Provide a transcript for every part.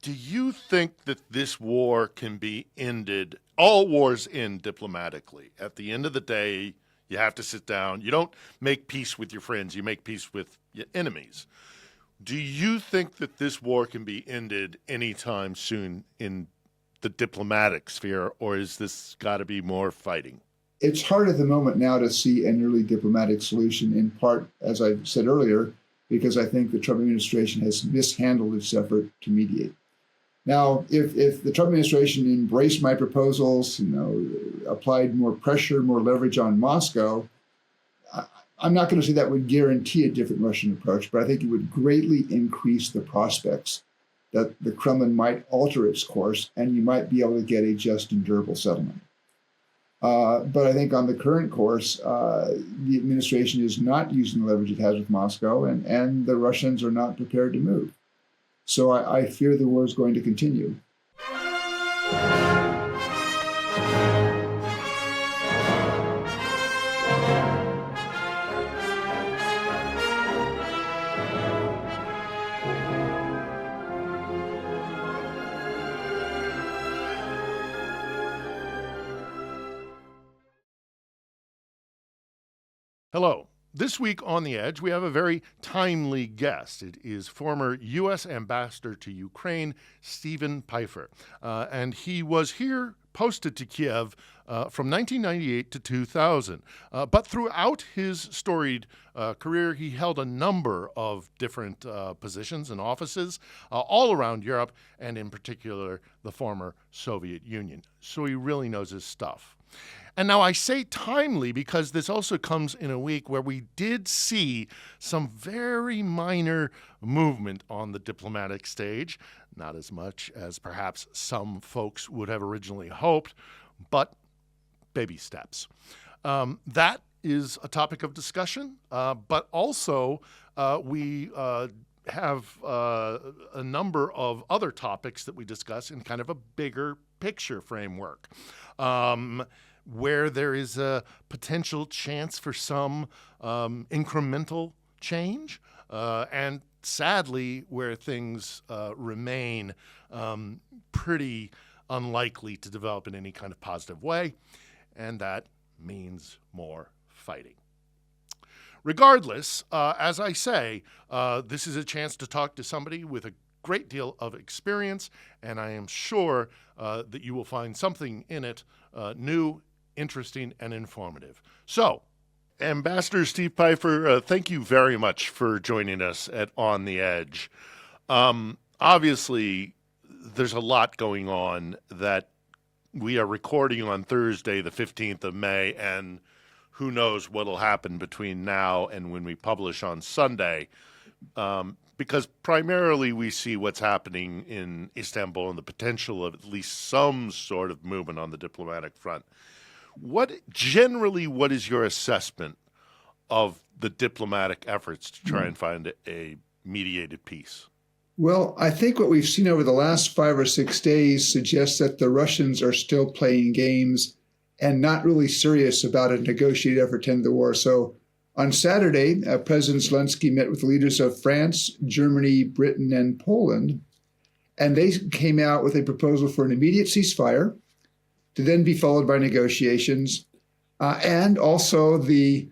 Do you think that this war can be ended? All wars end diplomatically. At the end of the day, you have to sit down. You don't make peace with your friends, you make peace with your enemies. Do you think that this war can be ended anytime soon in the diplomatic sphere, or is this got to be more fighting? It's hard at the moment now to see an early diplomatic solution, in part, as I said earlier, because I think the Trump administration has mishandled its effort to mediate. Now, if the Trump administration embraced my proposals, applied more pressure, more leverage on Moscow, I'm not going to say that would guarantee a different Russian approach, but I think it would greatly increase the prospects that the Kremlin might alter its course and you might be able to get a just and durable settlement. But I think on the current course, the administration is not using the leverage it has with Moscow, and the Russians are not prepared to move. So I fear the war is going to continue. Hello. This week on The Edge, we have a very timely guest. It is former U.S. Ambassador to Ukraine, Steven Pifer. And he was here posted to Kyiv from 1998 to 2000. But throughout his storied career, he held a number of different positions and offices all around Europe, and in particular, the former Soviet Union. So he really knows his stuff. And now I say timely because this also comes in a week where we did see some very minor movement on the diplomatic stage, not as much as perhaps some folks would have originally hoped, but baby steps. That is a topic of discussion, but also we have a number of other topics that we discuss in kind of a bigger picture framework. Where there is a potential chance for some incremental change, and sadly, where things remain pretty unlikely to develop in any kind of positive way, and that means more fighting. Regardless, as I say, this is a chance to talk to somebody with a great deal of experience, and I am sure that you will find something in it new, interesting, and informative. So, Ambassador Steve Pifer, thank you very much for joining us at On the Edge. Obviously, there's a lot going on that we are recording on Thursday, the 15th of May, and who knows what will happen between now and when we publish on Sunday, because primarily we see what's happening in Istanbul and the potential of at least some sort of movement on the diplomatic front. What is your assessment of the diplomatic efforts to try and find a mediated peace? Well, I think what we've seen over the last 5 or 6 days suggests that the Russians are still playing games and not really serious about a negotiated effort to end the war. So on Saturday, President Zelensky met with the leaders of France, Germany, Britain, and Poland, and they came out with a proposal for an immediate ceasefire to then be followed by negotiations, and also the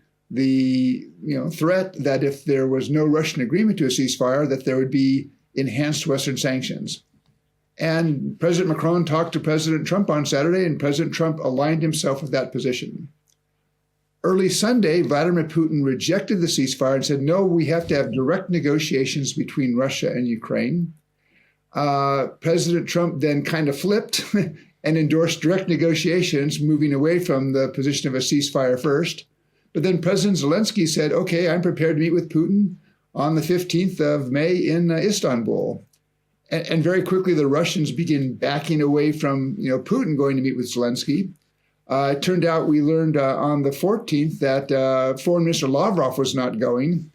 threat that if there was no Russian agreement to a ceasefire, that there would be enhanced Western sanctions. And President Macron talked to President Trump on Saturday, and President Trump aligned himself with that position. Early Sunday, Vladimir Putin rejected the ceasefire and said, no, we have to have direct negotiations between Russia and Ukraine. President Trump then kind of flipped and endorsed direct negotiations, moving away from the position of a ceasefire first. But then President Zelensky said, okay, I'm prepared to meet with Putin on the 15th of May in Istanbul. And very quickly, the Russians begin backing away from Putin going to meet with Zelensky. It turned out we learned on the 14th that Foreign Minister Lavrov was not going.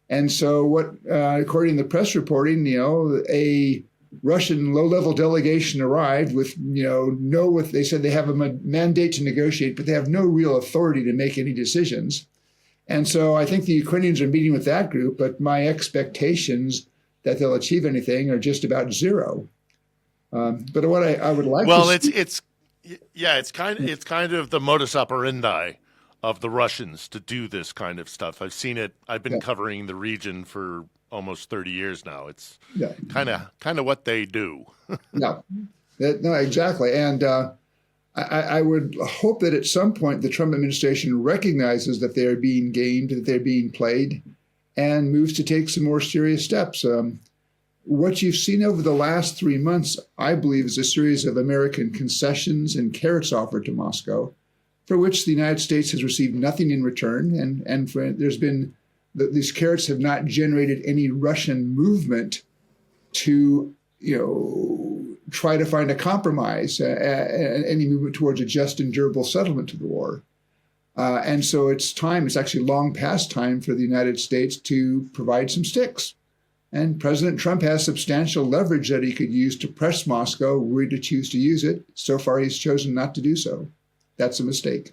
And so according to the press reporting, a Russian low-level delegation arrived with, they said they have a mandate to negotiate, but they have no real authority to make any decisions. And so I think the Ukrainians are meeting with that group, but my expectations that they'll achieve anything are just about zero. But what I would like to Well, see, it's kind of the modus operandi of the Russians to do this kind of stuff. I've seen it. I've been yeah, covering the region for almost 30 years now. It's yeah, kind of what they do. yeah, no, exactly. And I would hope that at some point the Trump administration recognizes that they're being gamed, that they're being played, and moves to take some more serious steps. What you've seen over the last 3 months, I believe, is a series of American concessions and carrots offered to Moscow, for which the United States has received nothing in return. There's been these carrots have not generated any Russian movement to, try to find a compromise, any movement towards a just and durable settlement to the war. And so it's actually long past time for the United States to provide some sticks. And President Trump has substantial leverage that he could use to press Moscow were he to choose to use it. So far, he's chosen not to do so. That's a mistake.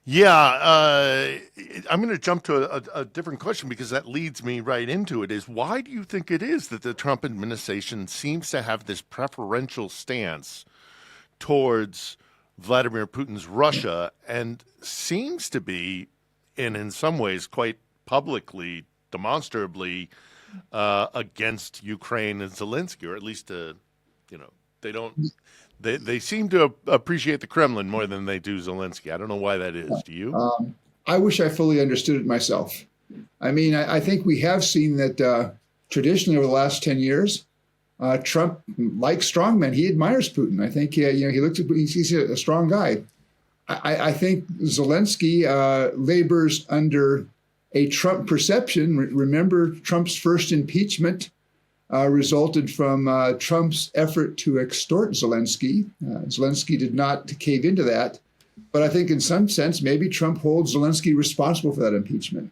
Yeah, I'm going to jump to a different question because that leads me right into it. Is why do you think it is that the Trump administration seems to have this preferential stance towards Vladimir Putin's Russia and seems to be, and in some ways quite publicly, demonstrably against Ukraine and Zelensky, or at least, they don't. They seem to appreciate the Kremlin more than they do Zelensky. I don't know why that is. Do you? I wish I fully understood it myself. I mean, I think we have seen that traditionally over the last 10 years, Trump likes strongmen. He admires Putin. I think he looks at he's a strong guy. I think Zelensky labors under a Trump perception. Remember, Trump's first impeachment resulted from Trump's effort to extort Zelensky. Zelensky did not cave into that. But I think in some sense, maybe Trump holds Zelensky responsible for that impeachment.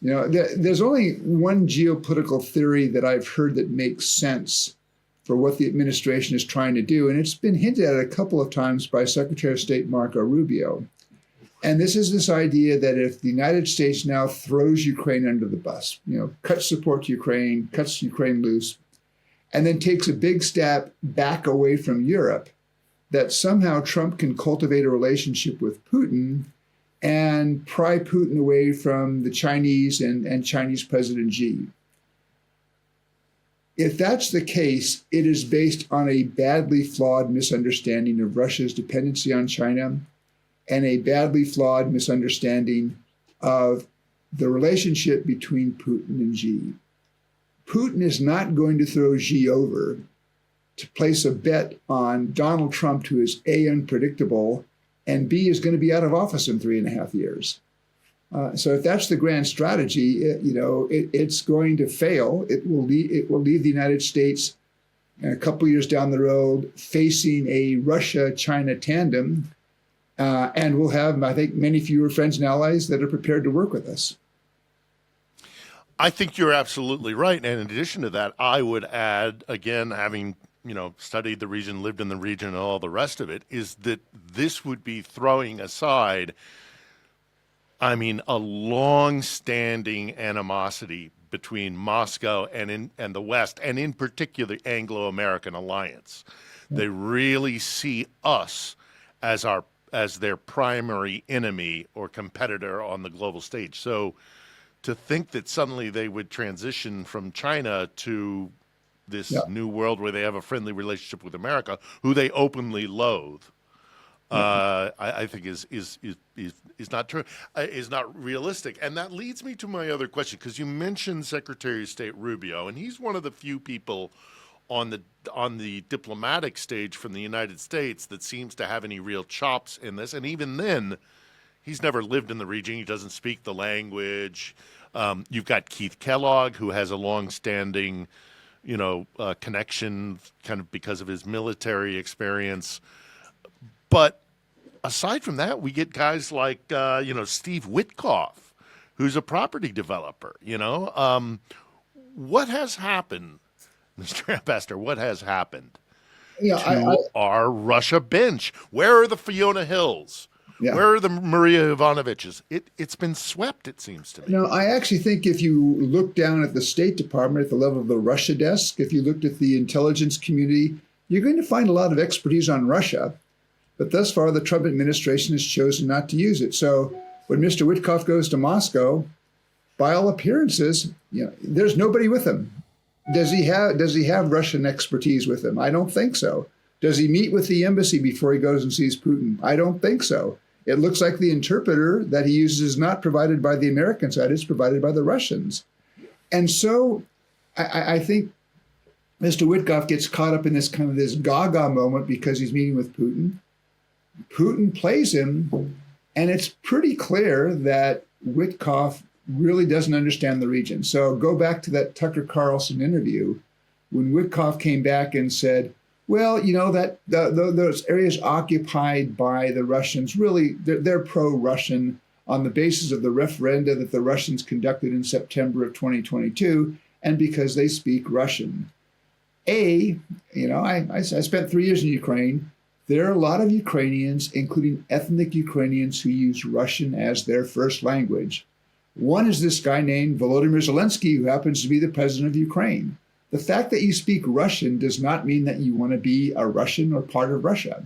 There's only one geopolitical theory that I've heard that makes sense for what the administration is trying to do. And it's been hinted at a couple of times by Secretary of State Marco Rubio. And this is this idea that if the United States now throws Ukraine under the bus, cuts support to Ukraine, cuts Ukraine loose, and then takes a big step back away from Europe, that somehow Trump can cultivate a relationship with Putin and pry Putin away from the Chinese and Chinese President Xi. If that's the case, it is based on a badly flawed misunderstanding of Russia's dependency on China and a badly flawed misunderstanding of the relationship between Putin and Xi. Putin is not going to throw Xi over to place a bet on Donald Trump, who is A, unpredictable, and B, is going to be out of office in 3.5 years. So if that's the grand strategy, it's going to fail. It will leave the United States a couple years down the road facing a Russia-China tandem. And we'll have, I think, many fewer friends and allies that are prepared to work with us. I think you're absolutely right. And in addition to that, I would add, again, having studied the region, lived in the region, and all the rest of it, is that this would be throwing aside, a long-standing animosity between Moscow and the West, and in particular, the Anglo-American alliance. They really see us as their primary enemy or competitor on the global stage. So to think that suddenly they would transition from China to this new world where they have a friendly relationship with America, who they openly loathe, I think is not true, is not realistic. And that leads me to my other question, because you mentioned Secretary of State Rubio, and he's one of the few people on the diplomatic stage from the United States that seems to have any real chops in this. And even then, he's never lived in the region. He doesn't speak the language. You've got Keith Kellogg, who has a long-standing, connection kind of because of his military experience. But aside from that, we get guys like, Steve Witkoff, who's a property developer. What has happened, Mr. Ambassador? What has happened to our Russia bench? Where are the Fiona Hills? Yeah. Where are the Maria Ivanoviches? It's been swept, it seems to me. No, I actually think if you look down at the State Department at the level of the Russia desk, if you looked at the intelligence community, you're going to find a lot of expertise on Russia. But thus far, the Trump administration has chosen not to use it. So when Mr. Witkoff goes to Moscow, by all appearances, there's nobody with him. Does he have Russian expertise with him? I don't think so. Does he meet with the embassy before he goes and sees Putin? I don't think so. It looks like the interpreter that he uses is not provided by the American side, it's provided by the Russians. And so I think Mr. Witkoff gets caught up in this kind of this gaga moment because he's meeting with Putin. Putin plays him, and it's pretty clear that Witkoff really doesn't understand the region. So go back to that Tucker Carlson interview when Witkoff came back and said, well, that those areas occupied by the Russians, really, they're pro-Russian on the basis of the referenda that the Russians conducted in September of 2022, and because they speak Russian. I spent 3 years in Ukraine. There are a lot of Ukrainians, including ethnic Ukrainians, who use Russian as their first language. One is this guy named Volodymyr Zelensky, who happens to be the president of Ukraine. The fact that you speak Russian does not mean that you want to be a Russian or part of Russia.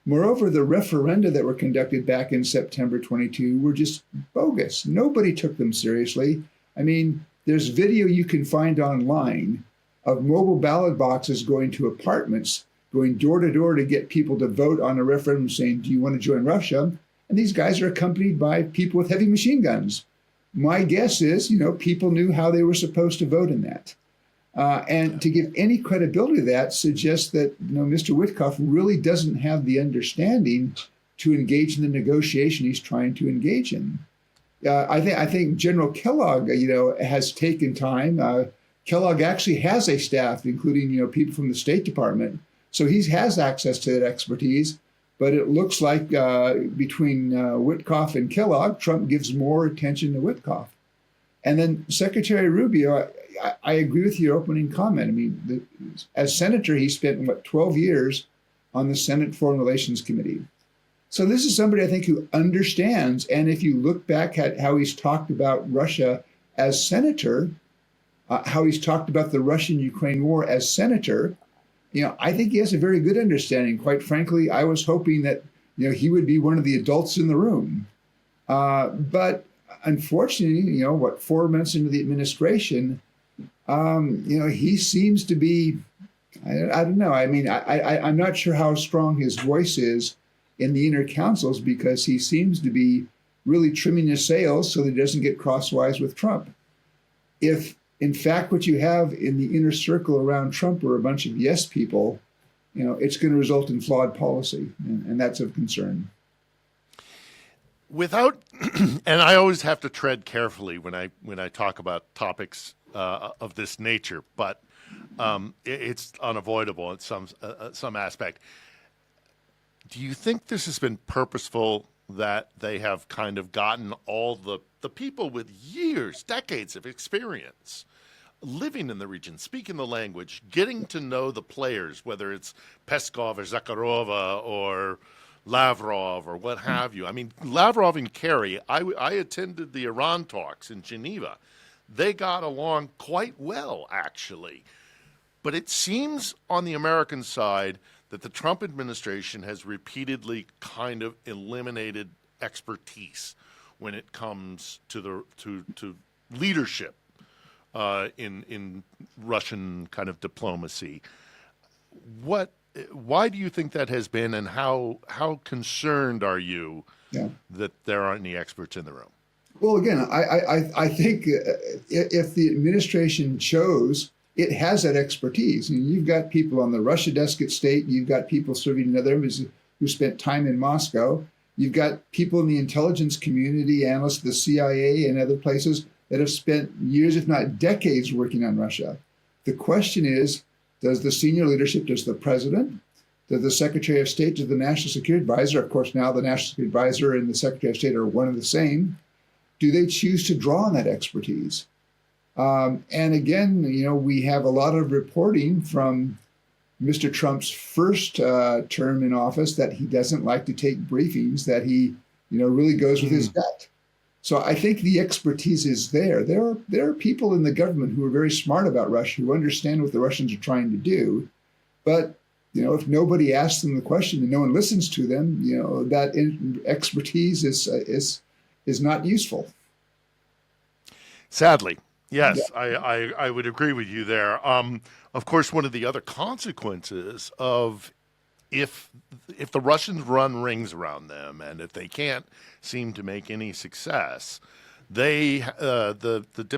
Moreover, the referenda that were conducted back in September 22 were just bogus. Nobody took them seriously. I mean, there's video you can find online of mobile ballot boxes going to apartments, going door to door to get people to vote on a referendum saying, do you want to join Russia? And these guys are accompanied by people with heavy machine guns. My guess is, people knew how they were supposed to vote in that. And to give any credibility to that suggests that Mr. Witkoff really doesn't have the understanding to engage in the negotiation he's trying to engage in. I think General Kellogg, has taken time. Kellogg actually has a staff, including people from the State Department, so he has access to that expertise. But it looks like between Witkoff and Kellogg, Trump gives more attention to Witkoff. And then Secretary Rubio, I agree with your opening comment. I mean, as senator, he spent, 12 years on the Senate Foreign Relations Committee. So this is somebody I think who understands. And if you look back at how he's talked about Russia as senator, how he's talked about the Russian-Ukraine war as senator, I think he has a very good understanding. Quite frankly, I was hoping that, he would be one of the adults in the room. But unfortunately, 4 months into the administration, he seems to be, I don't know. I mean, I'm not sure how strong his voice is in the inner councils because he seems to be really trimming his sails so that he doesn't get crosswise with Trump. If, in fact, what you have in the inner circle around Trump are a bunch of yes people, it's going to result in flawed policy, and that's of concern. Without, and I always have to tread carefully when I talk about topics of this nature, but it's unavoidable in some aspect. Do you think this has been purposeful, that they have kind of gotten all the people with years, decades of experience living in the region, speaking the language, getting to know the players, whether it's Peskov or Zakharova or Lavrov or what have you? I mean, Lavrov and Kerry, I attended the Iran talks in Geneva. They got along quite well, actually. But it seems on the American side that the Trump administration has repeatedly kind of eliminated expertise when it comes to leadership in Russian kind of diplomacy. Why do you think that has been, and how concerned are you that there aren't any experts in the room? Well, again, I think if the administration chose, it has that expertise. I mean, you've got people on the Russia desk at State. You've got people serving in other embassies who spent time in Moscow. You've got people in the intelligence community, analysts of the CIA and other places that have spent years, if not decades, working on Russia. The question is, does the senior leadership, does the president, does the Secretary of State, does the National Security Advisor, of course now the National Security Advisor and the Secretary of State are one and the same, do they choose to draw on that expertise? And again, we have a lot of reporting from Mr. Trump's first term in office that he doesn't like to take briefings, that he really goes with his bet. So I think the expertise is there. There are people in the government who are very smart about Russia, who understand what the Russians are trying to do. But if nobody asks them the question and no one listens to them, that expertise is not useful. Sadly, yes, Yeah. I would agree with you there. Of course, one of the other consequences of if the Russians run rings around them and if they can't seem to make any success, they the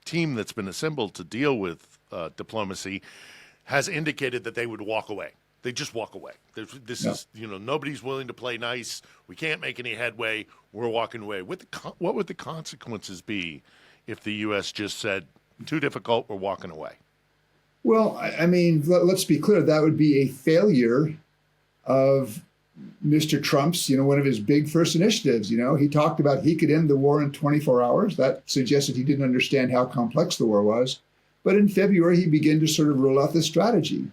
team that's been assembled to deal with diplomacy has indicated that they would walk away. They just walk away. This Yeah. is nobody's willing to play nice. We can't make any headway. We're walking away. What would the consequences be if the U.S. just said too difficult? We're walking away. Well, I mean, let's be clear. That would be a failure of Mr. Trump's, one of his big first initiatives. He talked about he could end the war in 24 hours. That suggested he didn't understand how complex the war was. But in February, he began to sort of roll out this strategy.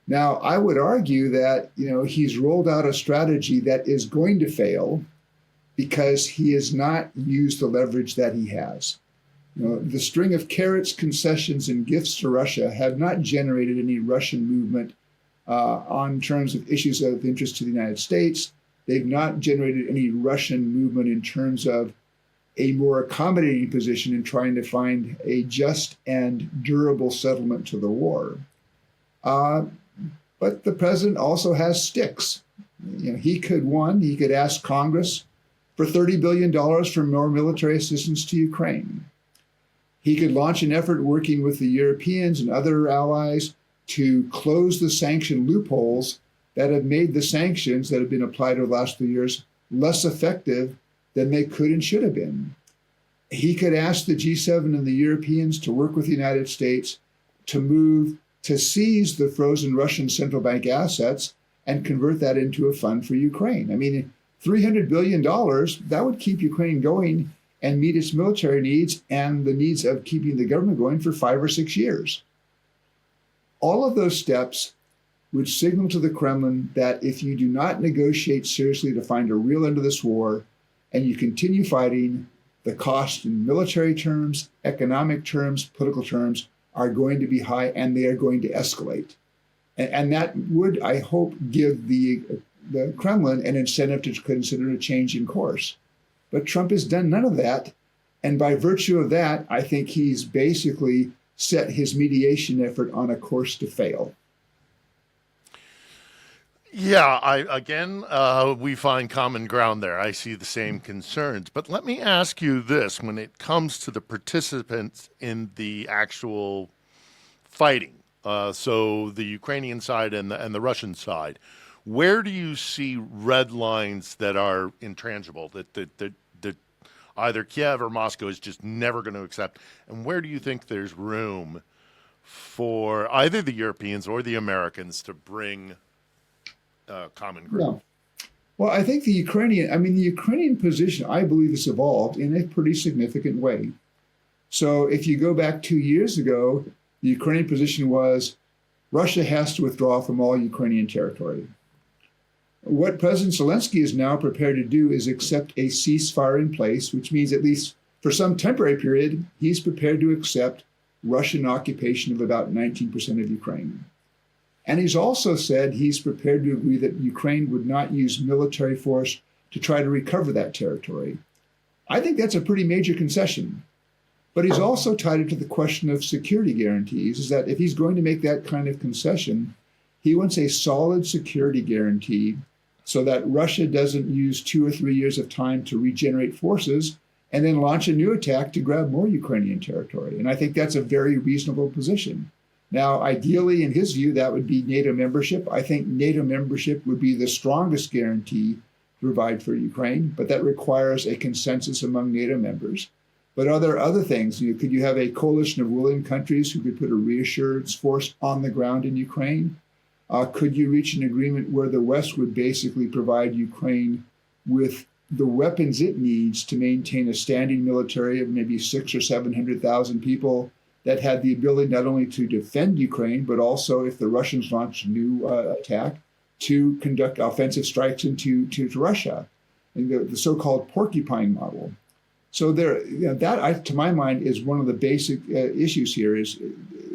Now, I would argue that, he's rolled out a strategy that is going to fail because he has not used the leverage that he has. The string of carrots, concessions, and gifts to Russia have not generated any Russian movement on terms of issues of interest to the United States. They've not generated any Russian movement in terms of a more accommodating position in trying to find a just and durable settlement to the war. But the president also has sticks. He could ask Congress for $30 billion for more military assistance to Ukraine. He could launch an effort working with the Europeans and other allies to close the sanction loopholes that have made the sanctions that have been applied over the last few years less effective than they could and should have been. He could ask the G7 and the Europeans to work with the United States to seize the frozen Russian central bank assets and convert that into a fund for Ukraine. I mean, $300 billion, that would keep Ukraine going and meet its military needs and the needs of keeping the government going for 5 or 6 years. All of those steps would signal to the Kremlin that if you do not negotiate seriously to find a real end to this war and you continue fighting, the cost in military terms, economic terms, political terms are going to be high and they are going to escalate. And that would, I hope, give the Kremlin an incentive to consider a change in course. But Trump has done none of that. And by virtue of that, I think he's basically set his mediation effort on a course to fail. Yeah, we find common ground there. I see the same concerns. But let me ask you this. When it comes to the participants in the actual fighting, so the Ukrainian side and the Russian side, where do you see red lines that are intangible, that either Kyiv or Moscow is just never going to accept? And where do you think there's room for either the Europeans or the Americans to bring common ground? Yeah. Well, I think the Ukrainian position, I believe, has evolved in a pretty significant way. So if you go back 2 years ago, the Ukrainian position was Russia has to withdraw from all Ukrainian territory. What President Zelensky is now prepared to do is accept a ceasefire in place, which means at least for some temporary period, he's prepared to accept Russian occupation of about 19% of Ukraine. And he's also said he's prepared to agree that Ukraine would not use military force to try to recover that territory. I think that's a pretty major concession. But he's also tied it to the question of security guarantees, is that if he's going to make that kind of concession, he wants a solid security guarantee so that Russia doesn't use 2 or 3 years of time to regenerate forces and then launch a new attack to grab more Ukrainian territory. And I think that's a very reasonable position. Now, ideally, in his view, that would be NATO membership. I think NATO membership would be the strongest guarantee to provide for Ukraine, but that requires a consensus among NATO members. But are there other things? Could you have a coalition of willing countries who could put a reassurance force on the ground in Ukraine? Could you reach an agreement where the West would basically provide Ukraine with the weapons it needs to maintain a standing military of maybe 600,000 or 700,000 people that had the ability not only to defend Ukraine, but also, if the Russians launched a new attack, to conduct offensive strikes into Russia? the so-called porcupine model. So that, to my mind, is one of the basic issues here. Is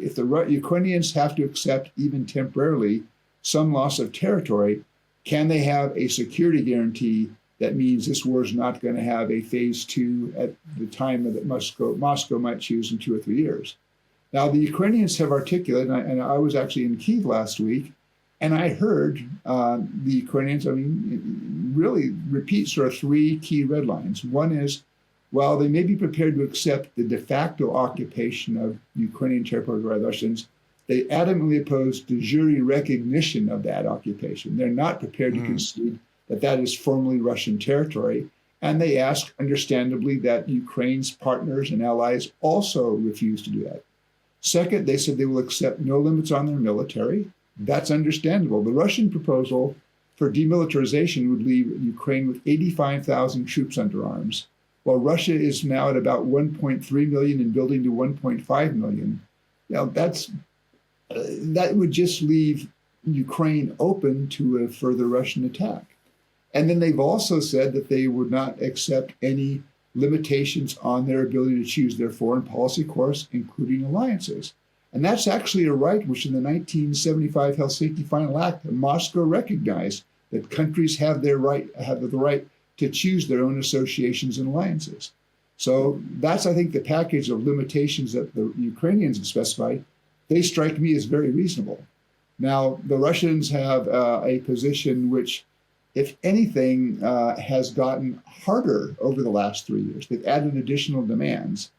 if the Ukrainians have to accept, even temporarily, some loss of territory, can they have a security guarantee that means this war is not going to have a phase two at the time that Moscow might choose in 2 or 3 years? Now, the Ukrainians have articulated, and I was actually in Kyiv last week, and I heard the Ukrainians, really repeat sort of 3 key red lines. One is, while they may be prepared to accept the de facto occupation of Ukrainian territory by the Russians, they adamantly oppose de jure recognition of that occupation. They're not prepared to concede that is formally Russian territory. And they ask, understandably, that Ukraine's partners and allies also refuse to do that. Second, they said they will accept no limits on their military. That's understandable. The Russian proposal for demilitarization would leave Ukraine with 85,000 troops under arms, while Russia is now at about 1.3 million and building to 1.5 million. Now, that would just leave Ukraine open to a further Russian attack. And then they've also said that they would not accept any limitations on their ability to choose their foreign policy course, including alliances. And that's actually a right which in the 1975 Helsinki Final Act, Moscow recognized that countries have the right to choose their own associations and alliances. So that's, I think, the package of limitations that the Ukrainians have specified. They strike me as very reasonable. Now, the Russians have a position which, if anything, has gotten harder over the last 3 years. They've added additional demands.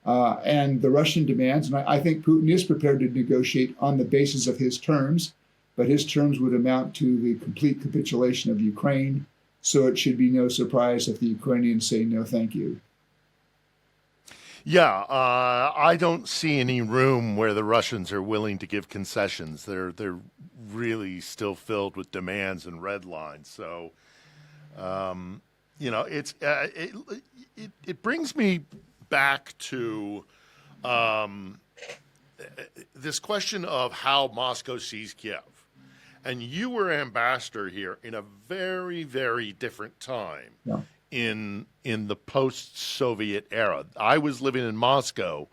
And the Russian demands, and I think Putin is prepared to negotiate on the basis of his terms, but his terms would amount to the complete capitulation of Ukraine. So it should be no surprise if the Ukrainians say no, thank you. Yeah, I don't see any room where the Russians are willing to give concessions. They're really still filled with demands and red lines. So, it brings me back to this question of how Moscow sees Kyiv. And you were ambassador here in a very, very different time. Yeah. In the post-Soviet era. I was living in Moscow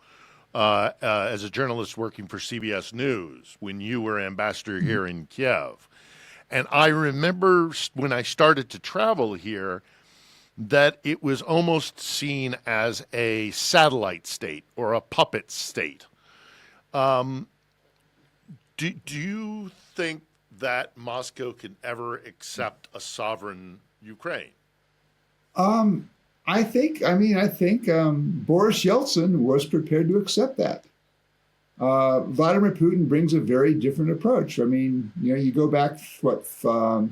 as a journalist working for CBS News when you were ambassador here in Kyiv. And I remember when I started to travel here that it was almost seen as a satellite state or a puppet state. Do you think that Moscow can ever accept a sovereign Ukraine? I think Boris Yeltsin was prepared to accept that. Vladimir Putin brings a very different approach. You go back, 4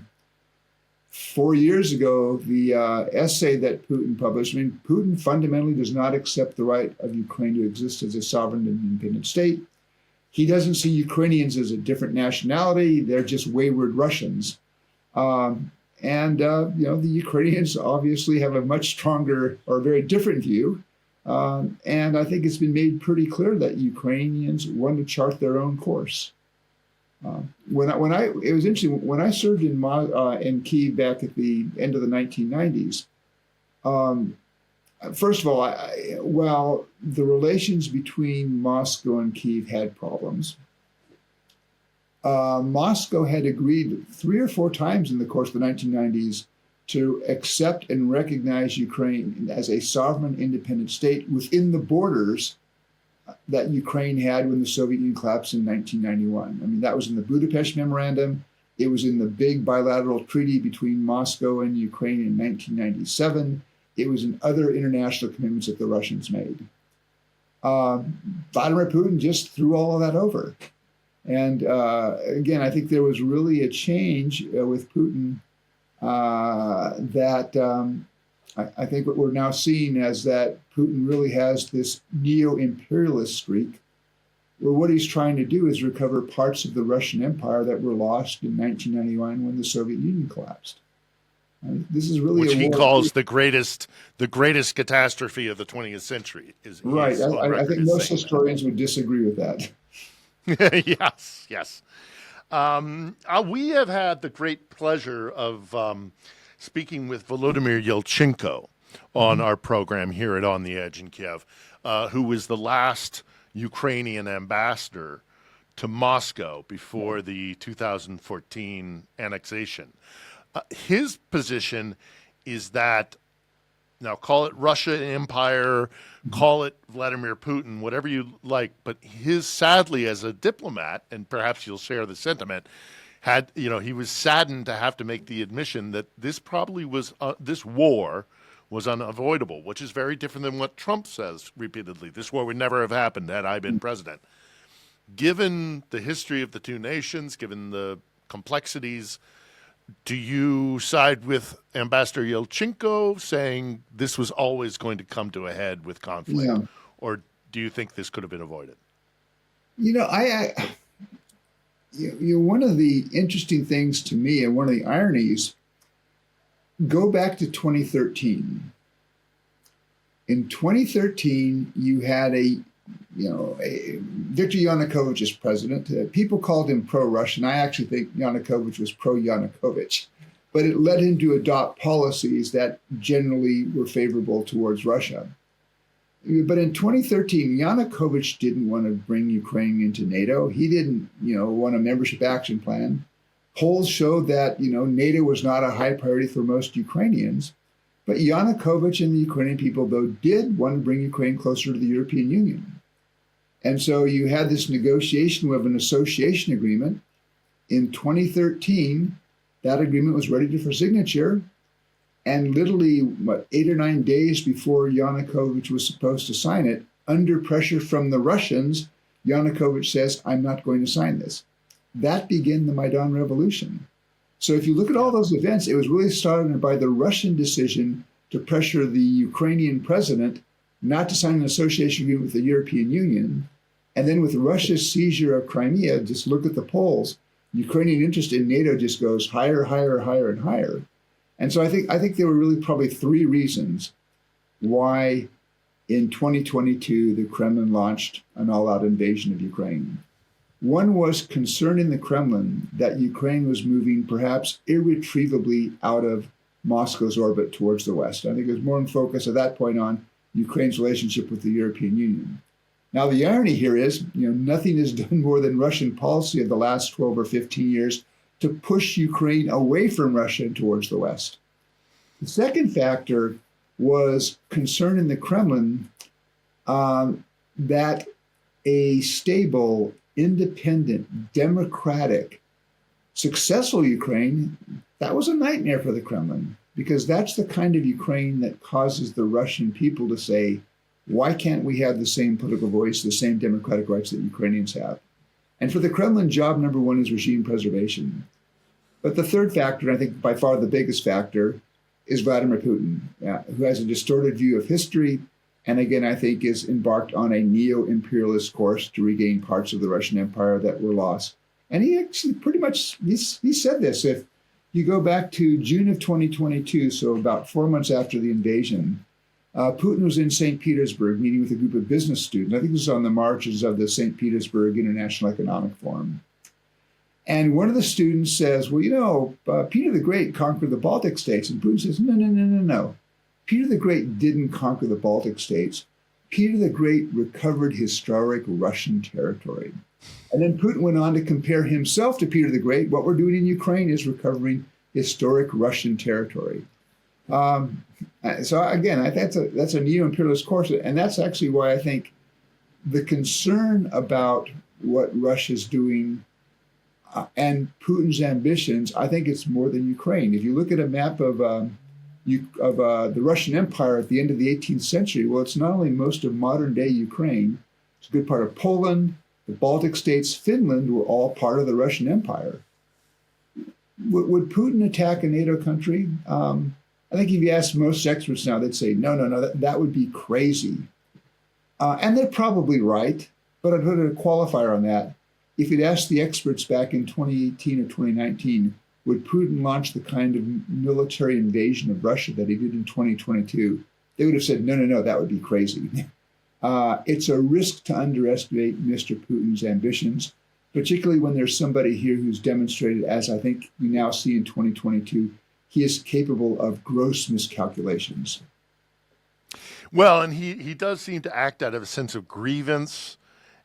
years ago, the essay that Putin published. Putin fundamentally does not accept the right of Ukraine to exist as a sovereign and independent state. He doesn't see Ukrainians as a different nationality. They're just wayward Russians. The Ukrainians obviously have a much stronger or very different view. And I think it's been made pretty clear that Ukrainians want to chart their own course. It was interesting, when I served in Kyiv back at the end of the 1990s, first of all, while the relations between Moscow and Kyiv had problems, Moscow had agreed 3 or 4 times in the course of the 1990s to accept and recognize Ukraine as a sovereign independent state within the borders that Ukraine had when the Soviet Union collapsed in 1991. That was in the Budapest Memorandum. It was in the big bilateral treaty between Moscow and Ukraine in 1997. It was in other international commitments that the Russians made. Vladimir Putin just threw all of that over. And again, I think there was really a change with Putin that I think what we're now seeing as that Putin really has this neo-imperialist streak, where what he's trying to do is recover parts of the Russian Empire that were lost in 1991 when the Soviet Union collapsed. This is really which he calls the greatest catastrophe of the 20th century. Right. I think most historians would disagree with that. Yes. We have had the great pleasure of speaking with Volodymyr Yelchenko on our program here at On the Edge in Kyiv, who was the last Ukrainian ambassador to Moscow before the 2014 annexation. His position is that, now call it Russia Empire, call it Vladimir Putin, whatever you like, but his, sadly, as a diplomat, and perhaps you'll share the sentiment, he was saddened to have to make the admission that this probably was, this war was unavoidable, which is very different than what Trump says repeatedly. This war would never have happened had I been president. Given the history of the two nations, given the complexities, do you side with Ambassador Yelchenko saying this was always going to come to a head with conflict, or do you think this could have been avoided? One of the interesting things to me, and one of the ironies, go back to 2013. In 2013, you had Viktor Yanukovych as president. People called him pro-Russian. I actually think Yanukovych was pro-Yanukovych, but it led him to adopt policies that generally were favorable towards Russia. But in 2013, Yanukovych didn't want to bring Ukraine into NATO. He didn't, want a membership action plan. Polls showed that, NATO was not a high priority for most Ukrainians. But Yanukovych and the Ukrainian people, though, did want to bring Ukraine closer to the European Union. And so you had this negotiation of an association agreement. In 2013, that agreement was ready for signature. And literally, 8 or 9 days before Yanukovych was supposed to sign it, under pressure from the Russians, Yanukovych says, I'm not going to sign this. That began the Maidan Revolution. So if you look at all those events, it was really started by the Russian decision to pressure the Ukrainian president not to sign an association agreement with the European Union. And then with Russia's seizure of Crimea, just look at the polls. Ukrainian interest in NATO just goes higher, higher, higher, and higher. And so I think there were really probably three reasons why in 2022 the Kremlin launched an all-out invasion of Ukraine. One was concern in the Kremlin that Ukraine was moving perhaps irretrievably out of Moscow's orbit towards the West. I think it was more in focus at that point on Ukraine's relationship with the European Union. Now, the irony here is, nothing is done more than Russian policy of the last 12 or 15 years to push Ukraine away from Russia and towards the West. The second factor was concern in the Kremlin that a stable, independent, democratic, successful Ukraine, that was a nightmare for the Kremlin, because that's the kind of Ukraine that causes the Russian people to say, why can't we have the same political voice, the same democratic rights that Ukrainians have? And for the Kremlin, job number one is regime preservation. But the third factor, and I think by far the biggest factor, is Vladimir Putin, who has a distorted view of history, and again, I think is embarked on a neo-imperialist course to regain parts of the Russian Empire that were lost. And he actually pretty much, he said this. If you go back to June of 2022, so about 4 months after the invasion, Putin was in St. Petersburg meeting with a group of business students. I think this was on the marches of the St. Petersburg International Economic Forum. And one of the students says, well, Peter the Great conquered the Baltic states. And Putin says, no. Peter the Great didn't conquer the Baltic states. Peter the Great recovered historic Russian territory. And then Putin went on to compare himself to Peter the Great. What we're doing in Ukraine is recovering historic Russian territory. So again, that's a neo-imperialist course. And that's actually why I think the concern about what Russia's doing and Putin's ambitions, I think it's more than Ukraine. If you look at a map of the Russian Empire at the end of the 18th century, well, it's not only most of modern-day Ukraine, it's a good part of Poland, the Baltic states, Finland were all part of the Russian Empire. Would Putin attack a NATO country? I think if you ask most experts now, they'd say, no, that would be crazy. And they're probably right, but I'd put a qualifier on that. If you'd asked the experts back in 2018 or 2019, would Putin launch the kind of military invasion of Russia that he did in 2022? They would have said, no, that would be crazy. It's a risk to underestimate Mr. Putin's ambitions, particularly when there's somebody here who's demonstrated, as I think we now see in 2022, he is capable of gross miscalculations. Well, and he does seem to act out of a sense of grievance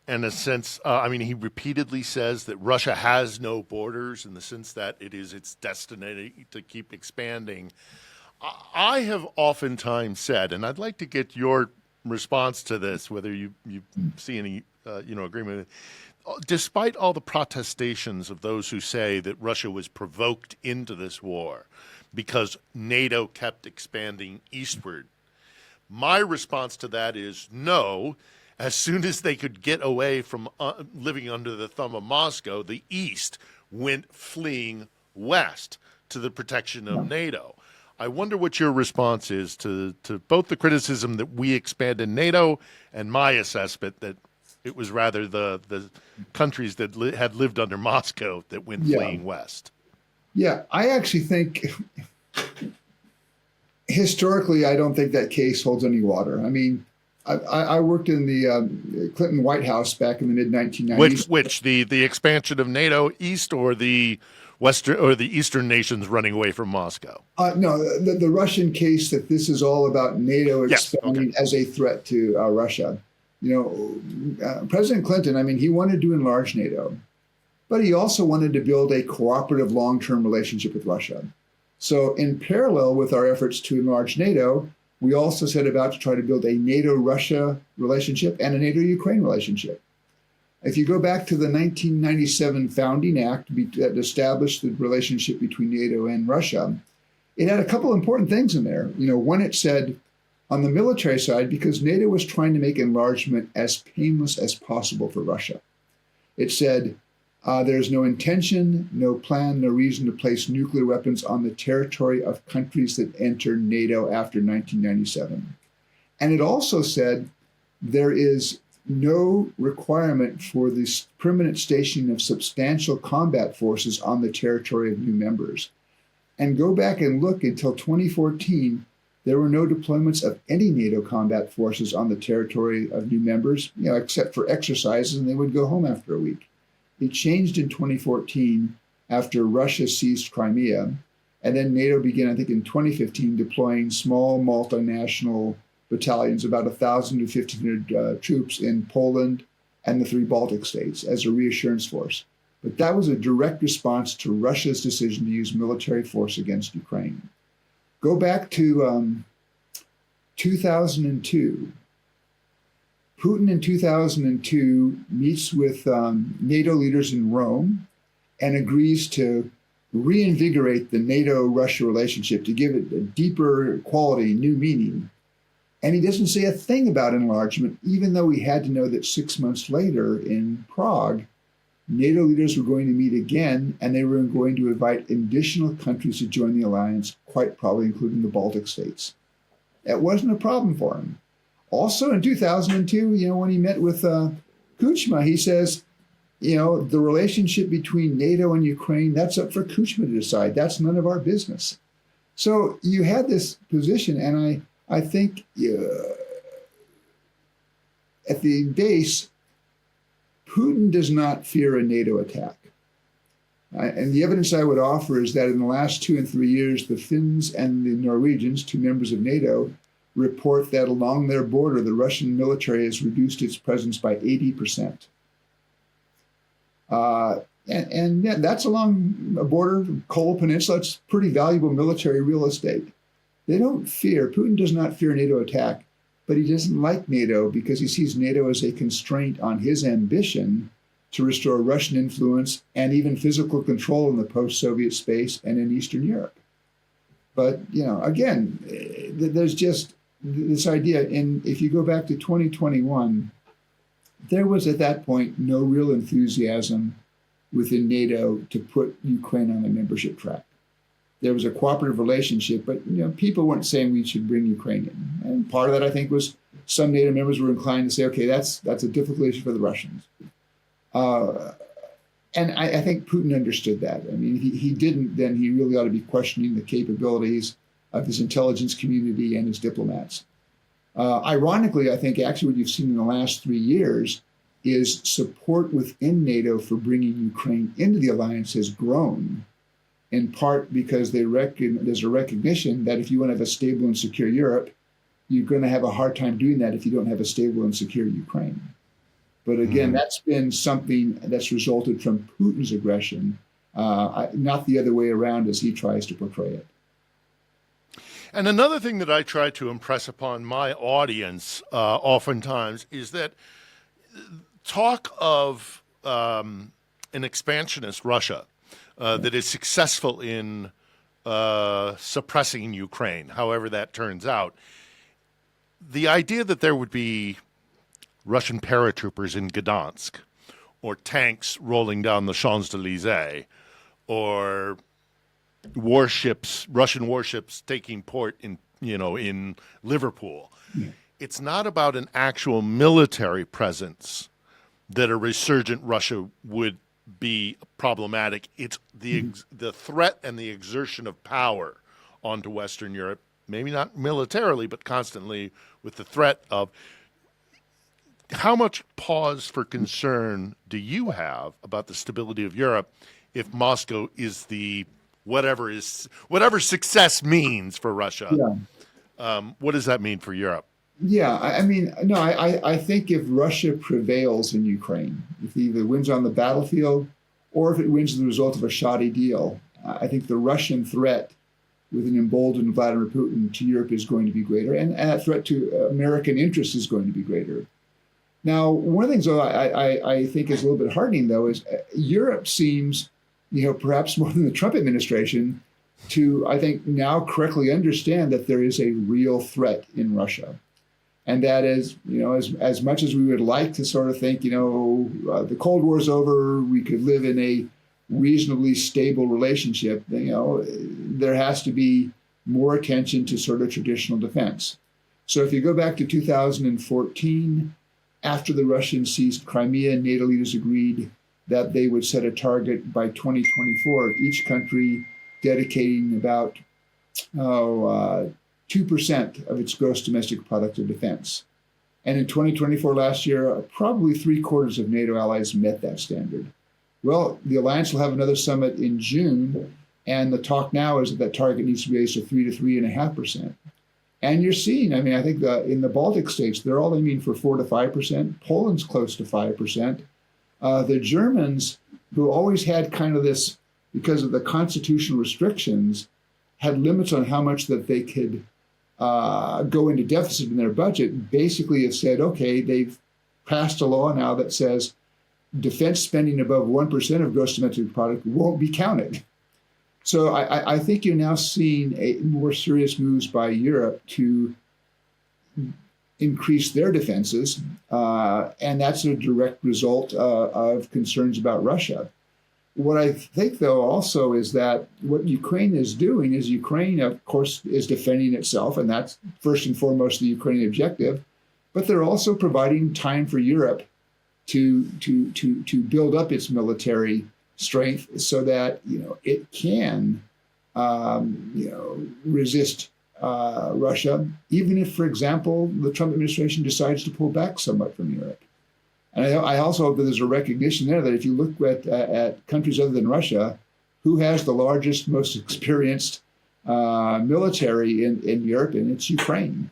and a sense, he repeatedly says that Russia has no borders in the sense that it is its destiny to keep expanding. I have oftentimes said, and I'd like to get your response to this, whether you see any agreement with it. Despite all the protestations of those who say that Russia was provoked into this war because NATO kept expanding eastward, my response to that is no. As soon as they could get away from living under the thumb of Moscow, the East went fleeing west to the protection of NATO. I wonder what your response is to both the criticism that we expanded NATO and my assessment that it was rather the countries that had lived under Moscow that went fleeing west. Yeah, I actually think historically, I don't think that case holds any water. I mean, I worked in the Clinton White House back in the mid-1990s. Which the expansion of NATO east or the Western or the Eastern nations running away from Moscow? No, the Russian case that this is all about NATO expanding as a threat to Russia. President Clinton, I mean, he wanted to enlarge NATO, but he also wanted to build a cooperative long-term relationship with Russia. So in parallel with our efforts to enlarge NATO, we also set about to try to build a NATO-Russia relationship and a NATO-Ukraine relationship. If you go back to the 1997 Founding Act that established the relationship between NATO and Russia, it had a couple important things in there. One, it said on the military side, because NATO was trying to make enlargement as painless as possible for Russia, it said there's no intention, no plan, no reason to place nuclear weapons on the territory of countries that enter NATO after 1997. And it also said there is no requirement for the permanent stationing of substantial combat forces on the territory of new members. And go back and look until 2014, there were no deployments of any NATO combat forces on the territory of new members, except for exercises, and they would go home after a week. It changed in 2014 after Russia seized Crimea, and then NATO began, I think, in 2015, deploying small multinational battalions, about 1,000 to 1,500 troops in Poland and the 3 Baltic states as a reassurance force. But that was a direct response to Russia's decision to use military force against Ukraine. Go back to 2002. Putin in 2002 meets with NATO leaders in Rome and agrees to reinvigorate the NATO-Russia relationship to give it a deeper quality, new meaning. And he doesn't say a thing about enlargement, even though we had to know that 6 months later in Prague, NATO leaders were going to meet again, and they were going to invite additional countries to join the alliance, quite probably including the Baltic states. That wasn't a problem for him. Also in 2002, when he met with Kuchma, he says, the relationship between NATO and Ukraine, that's up for Kuchma to decide. That's none of our business. So you had this position, and I think at the base, Putin does not fear a NATO attack. And the evidence I would offer is that in the last 2 and 3 years, the Finns and the Norwegians, 2 members of NATO, report that along their border, the Russian military has reduced its presence by 80%. And that's along a border, Kola Peninsula. It's pretty valuable military real estate. Putin does not fear a NATO attack, but he doesn't like NATO because he sees NATO as a constraint on his ambition to restore Russian influence and even physical control in the post-Soviet space and in Eastern Europe. But, again, there's just this idea, and if you go back to 2021, there was at that point no real enthusiasm within NATO to put Ukraine on a membership track. There was a cooperative relationship, but people weren't saying we should bring Ukraine in. And part of that, I think, was some NATO members were inclined to say, okay, that's a difficult issue for the Russians. And I think Putin understood that. I mean, he didn't, then he really ought to be questioning the capabilities of his intelligence community and his diplomats. Ironically, I think actually what you've seen in the last 3 years is support within NATO for bringing Ukraine into the alliance has grown. in part because there's a recognition that if you want to have a stable and secure Europe, you're going to have a hard time doing that if you don't have a stable and secure Ukraine. But again, that's been something that's resulted from Putin's aggression, not the other way around as he tries to portray it. And another thing that I try to impress upon my audience oftentimes is that talk of an expansionist Russia that is successful in suppressing Ukraine, however that turns out. The idea that there would be Russian paratroopers in Gdansk, or tanks rolling down the Champs-Élysées, or Russian warships taking port in Liverpool. Yeah. It's not about an actual military presence that a resurgent Russia would be problematic. It's the threat and the exertion of power onto Western Europe, maybe not militarily, but constantly with the threat of. How much pause for concern do you have about the stability of Europe if Moscow is the whatever success means for Russia? Yeah. What does that mean for Europe? Yeah, I think if Russia prevails in Ukraine, if it either wins on the battlefield or if it wins as a result of a shoddy deal, I think the Russian threat with an emboldened Vladimir Putin to Europe is going to be greater, and that threat to American interests is going to be greater. Now, one of the things, though, I think is a little bit heartening, though, is Europe seems, perhaps more than the Trump administration, to, I think, now correctly understand that there is a real threat in Russia. And that is, as much as we would like to sort of think, the Cold War's over, we could live in a reasonably stable relationship, there has to be more attention to sort of traditional defense. So if you go back to 2014, after the Russians seized Crimea, NATO leaders agreed that they would set a target by 2024 of each country dedicating about 2% of its gross domestic product to defense. And in 2024, last year, probably 3/4 of NATO allies met that standard. Well, the alliance will have another summit in June, and the talk now is that target needs to be raised to 3 to 3.5%. And you're seeing, I think in the Baltic states, they're all aiming for 4 to 5%. Poland's close to 5%. The Germans, who always had kind of this, because of the constitutional restrictions, had limits on how much that they could go into deficit in their budget, basically have said, okay, they've passed a law now that says defense spending above 1% of gross domestic product won't be counted. So I think you're now seeing more serious moves by Europe to increase their defenses, and that's a direct result of concerns about Russia. What I think, though, also is that what Ukraine is doing is Ukraine, of course, is defending itself, and that's first and foremost the Ukrainian objective, but they're also providing time for Europe to build up its military strength so that it can resist Russia, even if, for example, the Trump administration decides to pull back somewhat from Europe. And I also hope that there's a recognition there that if you look at countries other than Russia, who has the largest, most experienced military in Europe, and it's Ukraine.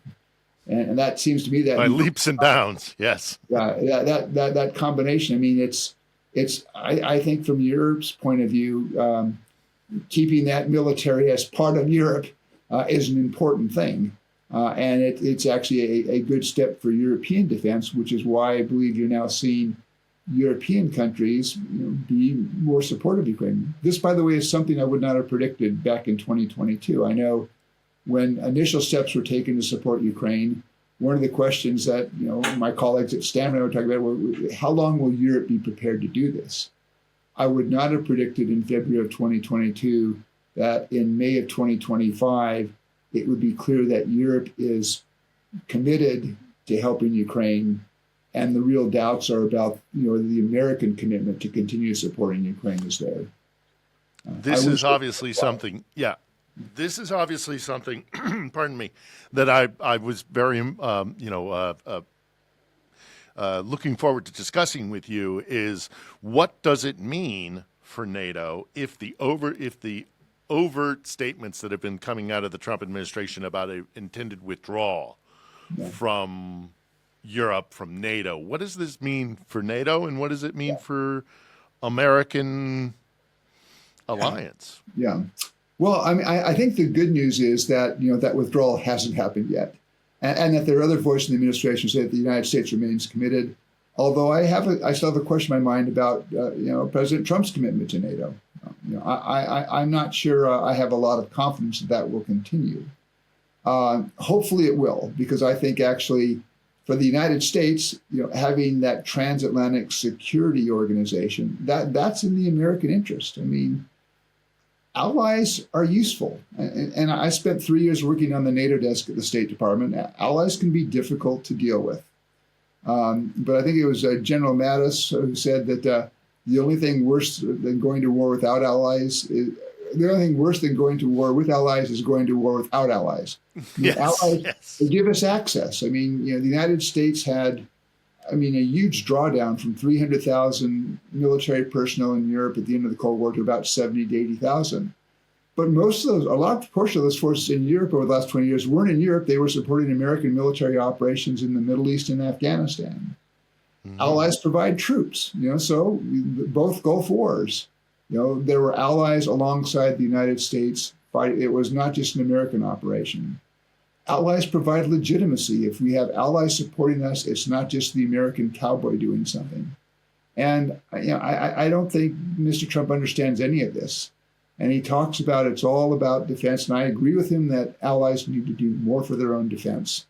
And that seems to me that by leaps and bounds, yes. That combination. I think from Europe's point of view, keeping that military as part of Europe is an important thing. And it's actually a good step for European defense, which is why I believe you're now seeing European countries be more supportive of Ukraine. This, by the way, is something I would not have predicted back in 2022. I know when initial steps were taken to support Ukraine, one of the questions that my colleagues at Stanford were talking about were, how long will Europe be prepared to do this? I would not have predicted in February of 2022 that in May of 2025, it would be clear that Europe is committed to helping Ukraine, and the real doubts are about the American commitment to continue supporting Ukraine is there. This is obviously something, This is obviously something, pardon me, that I was very, looking forward to discussing with you is what does it mean for NATO if the overt statements that have been coming out of the Trump administration about an intended withdrawal from Europe, from NATO. What does this mean for NATO, and what does it mean for American alliance? Yeah. Well, I mean, I think the good news is that that withdrawal hasn't happened yet, and that there are other voices in the administration say that the United States remains committed. Although I still have a question in my mind about President Trump's commitment to NATO. I'm not sure I have a lot of confidence that will continue. Hopefully it will, because I think actually for the United States, having that transatlantic security organization, that's in the American interest. I mean, allies are useful. And I spent 3 years working on the NATO desk at the State Department. Allies can be difficult to deal with. But I think it was General Mattis who said that the only thing worse than going to war without allies is the only thing worse than going to war with allies is going to war without allies. Allies they give us access. I mean, the United States had, a huge drawdown from 300,000 military personnel in Europe at the end of the Cold War to about 70 to 80,000. But most of those, a large portion of those forces in Europe over the last 20 years weren't in Europe. They were supporting American military operations in the Middle East and Afghanistan. Mm-hmm. Allies provide troops, so both Gulf Wars, there were allies alongside the United States fighting. It was not just an American operation. Allies provide legitimacy. If we have allies supporting us, it's not just the American cowboy doing something. And I don't think Mr. Trump understands any of this. And he talks about it's all about defense. And I agree with him that allies need to do more for their own defense.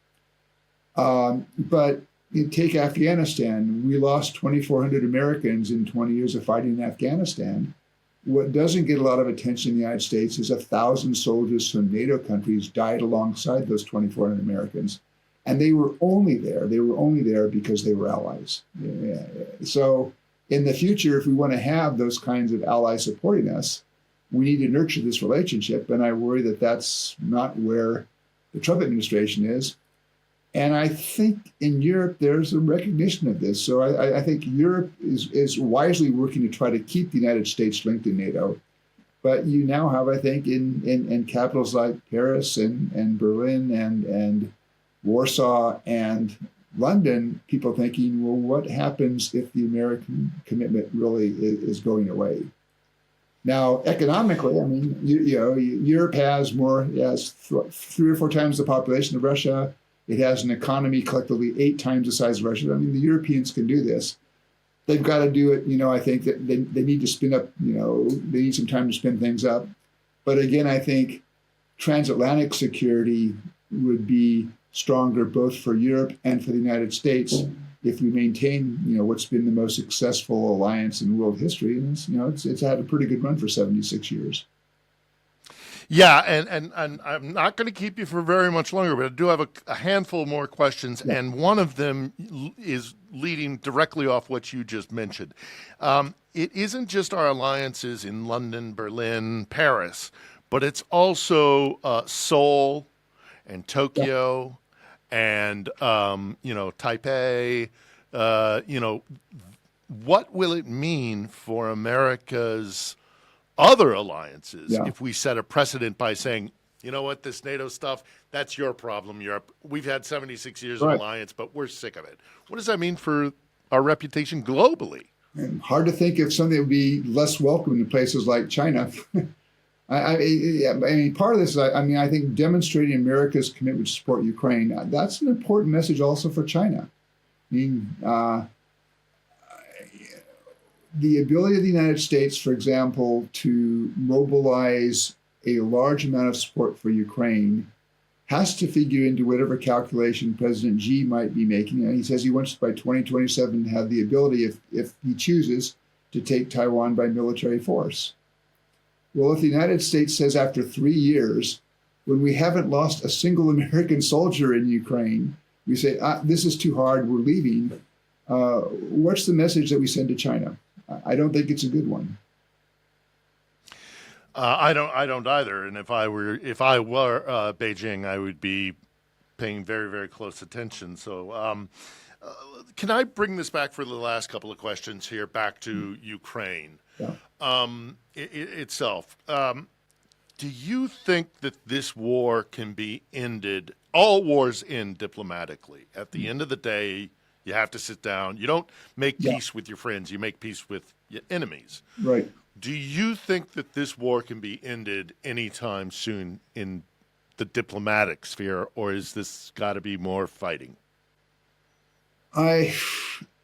But you take Afghanistan. We lost 2,400 Americans in 20 years of fighting in Afghanistan. What doesn't get a lot of attention in the United States is 1,000 soldiers from NATO countries died alongside those 2,400 Americans. And they were only there. They were only there because they were allies. So in the future, if we want to have those kinds of allies supporting us, we need to nurture this relationship. And I worry that that's not where the Trump administration is. And I think in Europe, there's a recognition of this. So I think Europe is wisely working to try to keep the United States linked in NATO. But you now have, I think, in capitals like Paris and Berlin and Warsaw and London, people thinking, well, what happens if the American commitment really is going away? Now, economically, Europe has 3 or 4 times the population of Russia. It has an economy collectively 8 times the size of Russia. The Europeans can do this. They've got to do it. I think that they need to spin up, they need some time to spin things up. But again, I think transatlantic security would be stronger both for Europe and for the United States if we maintain, what's been the most successful alliance in world history. And it's had a pretty good run for 76 years. Yeah, and I'm not going to keep you for very much longer, but I do have a handful more questions, and one of them is leading directly off what you just mentioned. It isn't just our alliances in London, Berlin, Paris, but it's also Seoul and Tokyo and Taipei. What will it mean for America's other alliances if we set a precedent by saying, you know what, this NATO stuff, that's your problem, Europe. We've had 76 years of alliance, but we're sick of it. What does that mean for our reputation globally? And hard to think of something that would be less welcome in places like China. Part of this is, I think demonstrating America's commitment to support Ukraine, that's an important message also for China. The ability of the United States, for example, to mobilize a large amount of support for Ukraine has to figure into whatever calculation President Xi might be making. And he says he wants by 2027 to have the ability, if he chooses, to take Taiwan by military force. Well, if the United States says after 3 years, when we haven't lost a single American soldier in Ukraine, we say, this is too hard, we're leaving. What's the message that we send to China? I don't think it's a good one. I don't either. And if I were Beijing, I would be paying very, very close attention. So, can I bring this back for the last couple of questions here, back to Ukraine itself? Do you think that this war can be ended? All wars end diplomatically. At the end of the day, you have to sit down. You don't make Yeah, peace with your friends, you make peace with your enemies. right. Do you think that this war can be ended anytime soon in the diplomatic sphere, or is this got to be more fighting? I,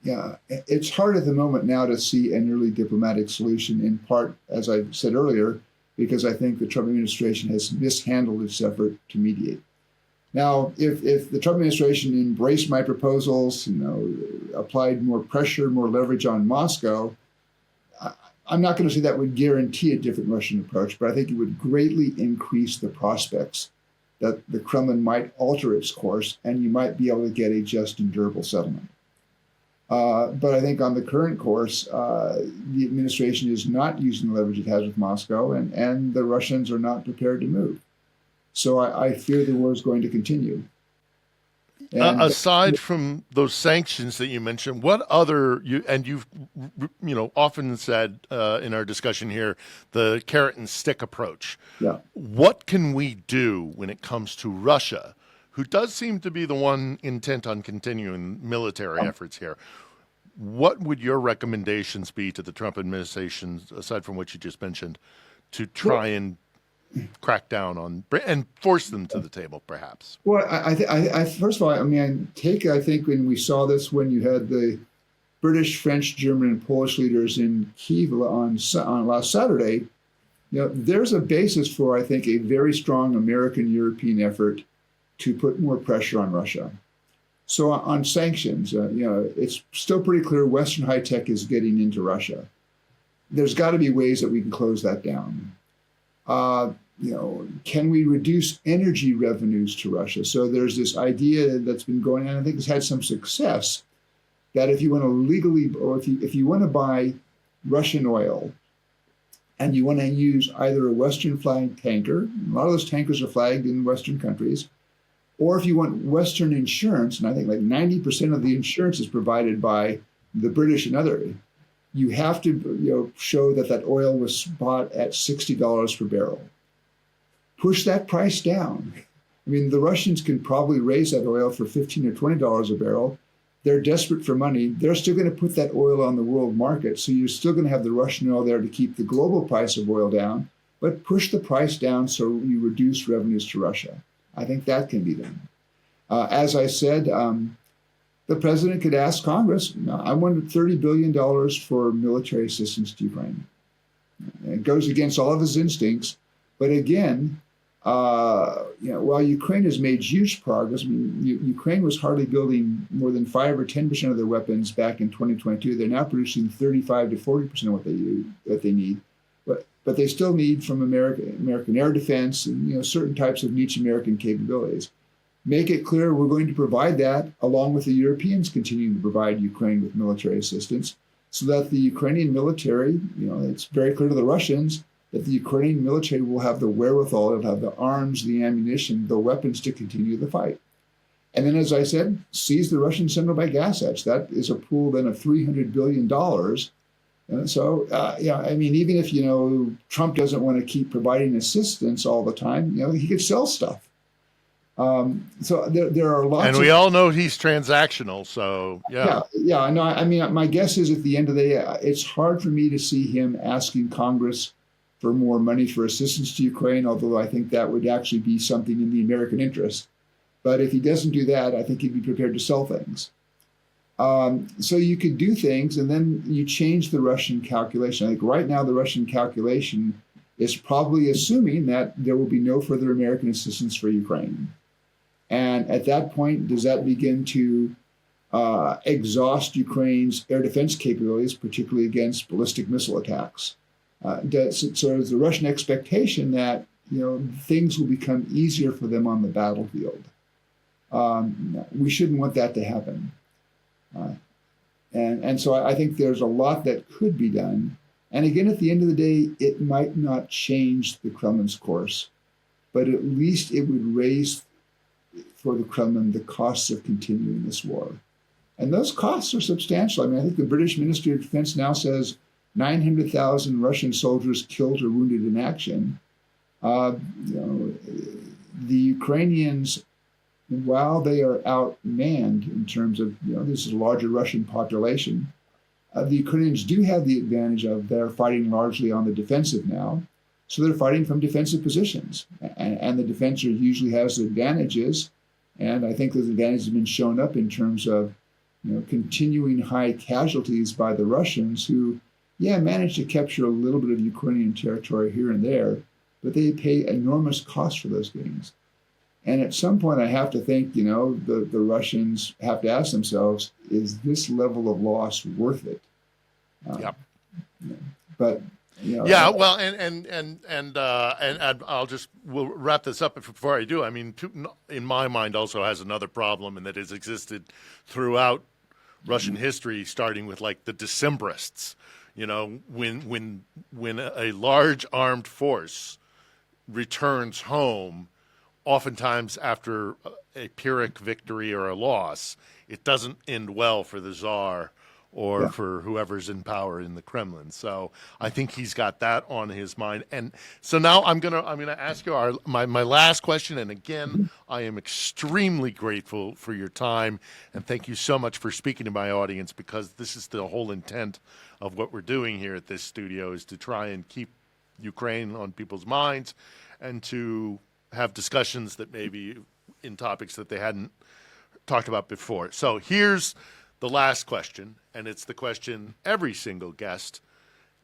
yeah, it's hard at the moment now to see an early diplomatic solution, in part, as I said earlier, because I think the Trump administration has mishandled its effort to mediate. Now, if the Trump administration embraced my proposals, applied more pressure, more leverage on Moscow, I'm not going to say that would guarantee a different Russian approach, but I think it would greatly increase the prospects that the Kremlin might alter its course and you might be able to get a just and durable settlement. But I think on the current course, the administration is not using the leverage it has with Moscow, and the Russians are not prepared to move. So I fear the war is going to continue. And Aside from those sanctions that you mentioned, what other you've often said in our discussion here, the carrot and stick approach. yeah, What can we do when it comes to Russia, who does seem to be the one intent on continuing military efforts here? What would your recommendations be to the Trump administration, aside from what you just mentioned, to try and crack down on and force them to the table, perhaps? well, I first of all, I think when we saw this, when you had the British, French, German, and Polish leaders in Kyiv on last Saturday, there's a basis for, I think, a very strong American-European effort to put more pressure on Russia. So on sanctions, it's still pretty clear Western high tech is getting into Russia. There's got to be ways that we can close that down. Can we reduce energy revenues to Russia? So there's this idea that's been going on, I think it's had some success, that if you want to legally, or if you want to buy Russian oil and you want to use either a Western flagged tanker, a lot of those tankers are flagged in Western countries, or if you want Western insurance, and I think like 90% of the insurance is provided by the British and other, you have to show that oil was bought at $60 per barrel. Push that price down. I mean, the Russians can probably raise that oil for $15 or $20 a barrel. They're desperate for money. They're still going to put that oil on the world market. So you're still going to have the Russian oil there to keep the global price of oil down, but push the price down so you reduce revenues to Russia. I think that can be done. As I said, the president could ask Congress, I want $30 billion for military assistance to Ukraine. It goes against all of his instincts. But again, while Ukraine has made huge progress, Ukraine was hardly building more than 5 or 10% of their weapons back in 2022. They're now producing 35 to 40% of what they need. But they still need from American air defense and certain types of niche American capabilities. Make it clear we're going to provide that, along with the Europeans continuing to provide Ukraine with military assistance, so that the Ukrainian military, it's very clear to the Russians that the Ukrainian military will have the wherewithal, it'll have the arms, the ammunition, the weapons to continue the fight. And then, as I said, seize the Russian central bank assets. That is a pool then of $300 billion. And so, even if, Trump doesn't want to keep providing assistance all the time, he could sell stuff. So there are lots. And we all know he's transactional. So yeah. No, my guess is at the end of the day, it's hard for me to see him asking Congress for more money for assistance to Ukraine, although I think that would actually be something in the American interest. But if he doesn't do that, I think he'd be prepared to sell things. So you could do things, and then you change the Russian calculation. I think right now the Russian calculation is probably assuming that there will be no further American assistance for Ukraine. And at that point, does that begin to exhaust Ukraine's air defense capabilities, particularly against ballistic missile attacks? So is the Russian expectation that things will become easier for them on the battlefield? We shouldn't want that to happen. And so I think there's a lot that could be done. And again, at the end of the day, it might not change the Kremlin's course, but at least it would raise for the Kremlin the costs of continuing this war. And those costs are substantial. I think the British Ministry of Defense now says 900,000 Russian soldiers killed or wounded in action. You know, the Ukrainians, while they are outmanned in terms of, this is a larger Russian population, the Ukrainians do have the advantage of they're fighting largely on the defensive now. So they're fighting from defensive positions. And the defender usually has advantages. And I think those advantages have been shown up in terms of, continuing high casualties by the Russians who, managed to capture a little bit of Ukrainian territory here and there, but they pay enormous costs for those gains. And at some point, I have to think, the Russians have to ask themselves, is this level of loss worth it? Yep. But well, and we'll wrap this up before I do. I mean, Putin, in my mind, also has another problem, and that has existed throughout Russian history, starting with like the Decembrists. When a large armed force returns home, oftentimes after a Pyrrhic victory or a loss, it doesn't end well for the Tsar or for whoever's in power in the Kremlin. So I think he's got that on his mind. And so now I'm gonna ask you my last question. And again, I am extremely grateful for your time, and thank you so much for speaking to my audience, because this is the whole intent of what we're doing here at this studio, is to try and keep Ukraine on people's minds and to have discussions that maybe in topics that they hadn't talked about before. So here's the last question, and it's the question every single guest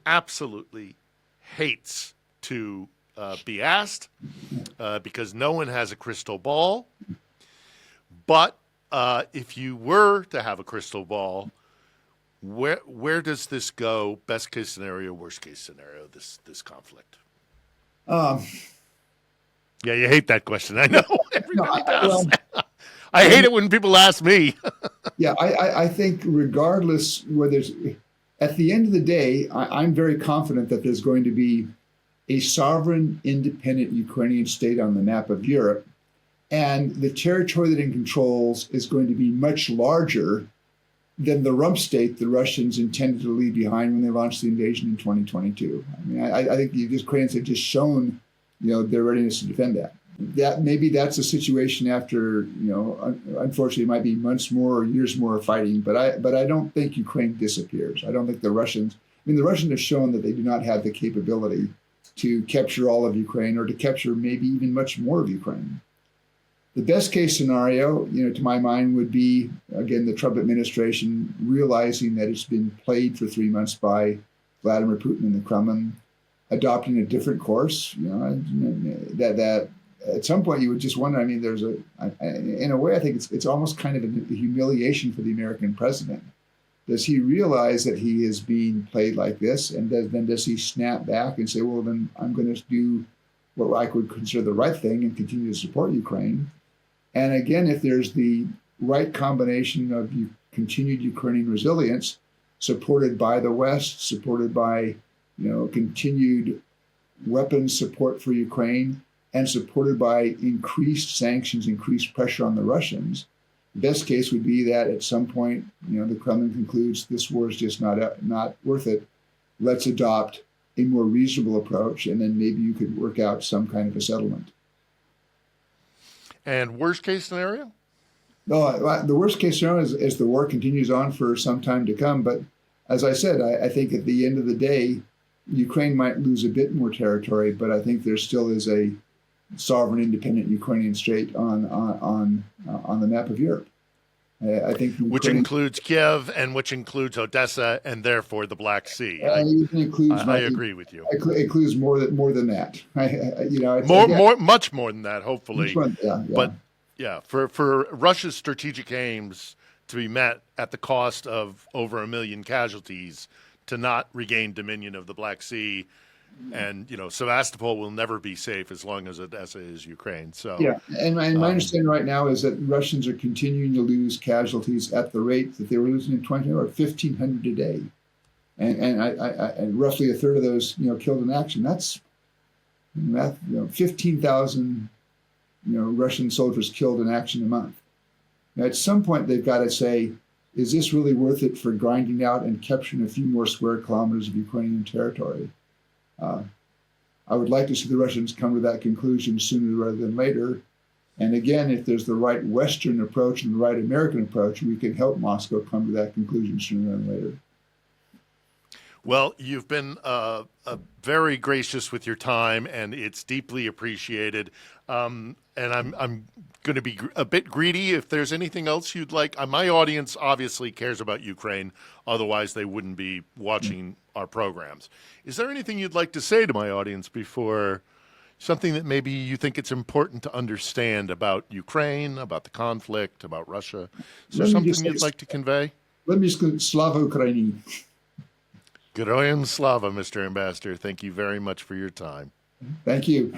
absolutely hates to be asked, because no one has a crystal ball. But if you were to have a crystal ball, where does this go? Best case scenario, worst case scenario, this conflict? Yeah, you hate that question. I know. Everybody does. I hate it when people ask me. I think regardless whether at the end of the day, I'm very confident that there's going to be a sovereign, independent Ukrainian state on the map of Europe. And the territory that it controls is going to be much larger than the rump state the Russians intended to leave behind when they launched the invasion in 2022. I mean, I think the Ukrainians have just shown, their readiness to defend that. That maybe that's a situation after, unfortunately, it might be months more or years more of fighting. But I don't think Ukraine disappears. I don't think the Russians have shown that they do not have the capability to capture all of Ukraine, or to capture maybe even much more of Ukraine. The best case scenario, to my mind, would be, again, the Trump administration realizing that it's been played for 3 months by Vladimir Putin in the Kremlin, adopting a different course. That at some point you would just wonder. I mean, in a way, I think it's almost kind of a humiliation for the American president. Does he realize that he is being played like this, and then does he snap back and say, well, then I'm going to do what I would consider the right thing and continue to support Ukraine? And again, if there's the right combination of continued Ukrainian resilience, supported by the West, supported by continued weapons support for Ukraine, and supported by increased sanctions, increased pressure on the Russians, the best case would be that at some point, the Kremlin concludes this war is just not worth it. Let's adopt a more reasonable approach, and then maybe you could work out some kind of a settlement. And worst case scenario? No, the worst case scenario is the war continues on for some time to come. But as I said, I think at the end of the day, Ukraine might lose a bit more territory, but I think there still is a sovereign, independent Ukrainian state on the map of Europe. I think which includes Kyiv and which includes Odessa and therefore the Black Sea. I agree with you. It includes more than that. Much more than that. Hopefully, But for Russia's strategic aims to be met at the cost of over 1 million casualties, to not regain dominion of the Black Sea. And, Sevastopol will never be safe as long as Odessa is Ukraine. So and my understanding right now is that Russians are continuing to lose casualties at the rate that they were losing in 20 or 1,500 a day. And roughly a third of those, killed in action. That's 15,000, Russian soldiers killed in action a month. Now, at some point, they've got to say, is this really worth it for grinding out and capturing a few more square kilometers of Ukrainian territory? I would like to see the Russians come to that conclusion sooner rather than later. And again, if there's the right Western approach and the right American approach, we can help Moscow come to that conclusion sooner than later. Well, you've been very gracious with your time, and it's deeply appreciated. And I'm going to be a bit greedy. If there's anything else you'd like, my audience obviously cares about Ukraine. Otherwise, they wouldn't be watching our programs. Is there anything you'd like to say to my audience before something that maybe you think it's important to understand about Ukraine, about the conflict, about Russia? Is there something you'd like to convey? Let me just go, Slava Ukraini. Geroyam Slava, Mr. Ambassador. Thank you very much for your time. Thank you.